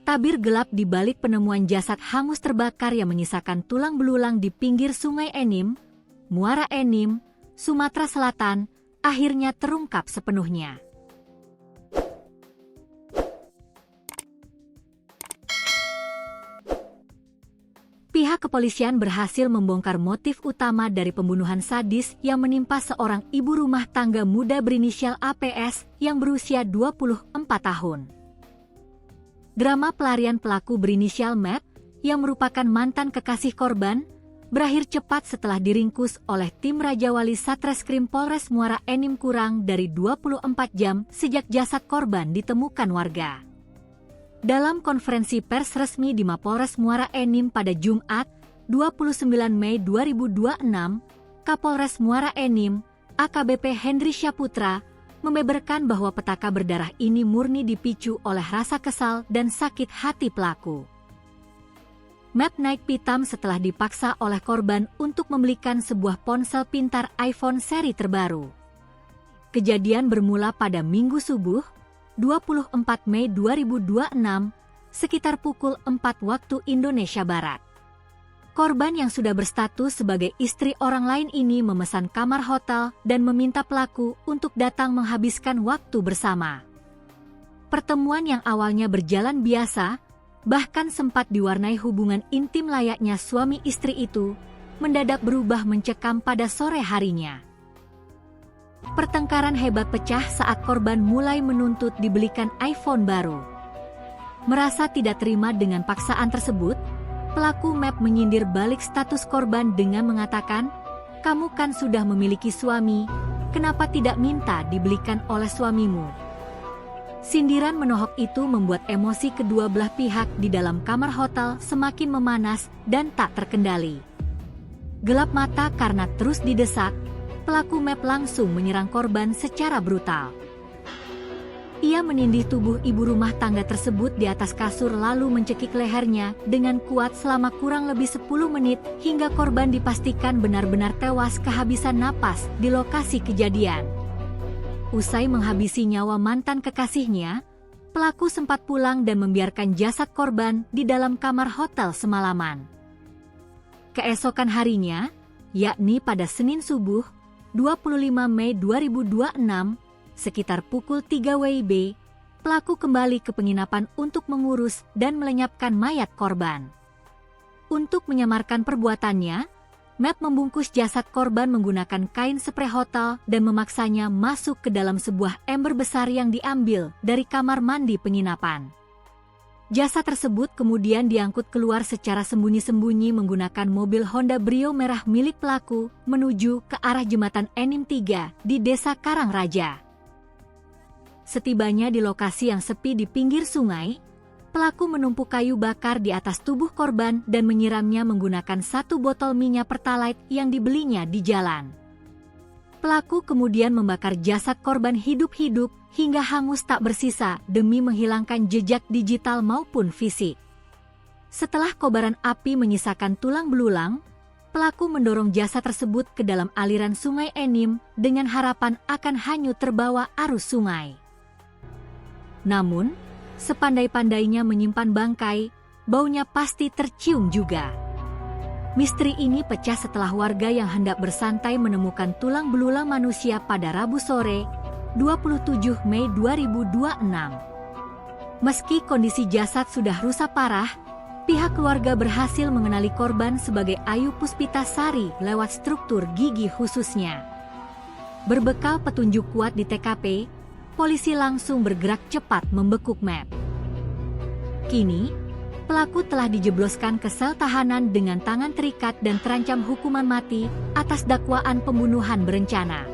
Tabir gelap di balik penemuan jasad hangus terbakar yang menyisakan tulang belulang di pinggir Sungai Enim, Muara Enim, Sumatera Selatan, akhirnya terungkap sepenuhnya. Pihak kepolisian berhasil membongkar motif utama dari pembunuhan sadis yang menimpa seorang ibu rumah tangga muda berinisial APS yang berusia 24 tahun. Drama pelarian pelaku berinisial Matt, yang merupakan mantan kekasih korban, berakhir cepat setelah diringkus oleh tim Raja Wali Satreskrim Polres Muara Enim kurang dari 24 jam sejak jasad korban ditemukan warga. Dalam konferensi pers resmi di Mapolres Muara Enim pada Jumat, 29 Mei 2026, Kapolres Muara Enim, AKBP Hendry Syaputra, membeberkan bahwa petaka berdarah ini murni dipicu oleh rasa kesal dan sakit hati pelaku. Matt naik pitam setelah dipaksa oleh korban untuk membelikan sebuah ponsel pintar iPhone seri terbaru. Kejadian bermula pada Minggu subuh, 24 Mei 2026, sekitar pukul 4 waktu Indonesia Barat. Korban yang sudah berstatus sebagai istri orang lain ini memesan kamar hotel dan meminta pelaku untuk datang menghabiskan waktu bersama. Pertemuan yang awalnya berjalan biasa, bahkan sempat diwarnai hubungan intim layaknya suami istri itu, mendadak berubah mencekam pada sore harinya. Pertengkaran hebat pecah saat korban mulai menuntut dibelikan iPhone baru. Merasa tidak terima dengan paksaan tersebut, pelaku Matt menyindir balik status korban dengan mengatakan, "Kamu kan sudah memiliki suami, kenapa tidak minta dibelikan oleh suamimu?" Sindiran menohok itu membuat emosi kedua belah pihak di dalam kamar hotel semakin memanas dan tak terkendali. Gelap mata karena terus didesak, pelaku Matt langsung menyerang korban secara brutal. Ia menindih tubuh ibu rumah tangga tersebut di atas kasur lalu mencekik lehernya dengan kuat selama kurang lebih 10 menit hingga korban dipastikan benar-benar tewas kehabisan napas di lokasi kejadian. Usai menghabisi nyawa mantan kekasihnya, pelaku sempat pulang dan membiarkan jasad korban di dalam kamar hotel semalaman. Keesokan harinya, yakni pada Senin subuh, 25 Mei 2026, sekitar pukul 3 WIB, pelaku kembali ke penginapan untuk mengurus dan melenyapkan mayat korban. Untuk menyamarkan perbuatannya, Matt membungkus jasad korban menggunakan kain sprei hotel dan memaksanya masuk ke dalam sebuah ember besar yang diambil dari kamar mandi penginapan. Jasad tersebut kemudian diangkut keluar secara sembunyi-sembunyi menggunakan mobil Honda Brio merah milik pelaku menuju ke arah jembatan Enim 3 di Desa Karangraja. Setibanya di lokasi yang sepi di pinggir sungai, pelaku menumpuk kayu bakar di atas tubuh korban dan menyiramnya menggunakan 1 botol minyak Pertalite yang dibelinya di jalan. Pelaku kemudian membakar jasad korban hidup-hidup hingga hangus tak bersisa demi menghilangkan jejak digital maupun fisik. Setelah kobaran api menyisakan tulang belulang, pelaku mendorong jasad tersebut ke dalam aliran Sungai Enim dengan harapan akan hanyut terbawa arus sungai. Namun, sepandai-pandainya menyimpan bangkai, baunya pasti tercium juga. Misteri ini pecah setelah warga yang hendak bersantai menemukan tulang belulang manusia pada Rabu sore, 27 Mei 2026. Meski kondisi jasad sudah rusak parah, pihak keluarga berhasil mengenali korban sebagai Ayu Puspitasari lewat struktur gigi khususnya. Berbekal petunjuk kuat di TKP, polisi langsung bergerak cepat membekuk Matt. Kini, pelaku telah dijebloskan ke sel tahanan dengan tangan terikat dan terancam hukuman mati atas dakwaan pembunuhan berencana.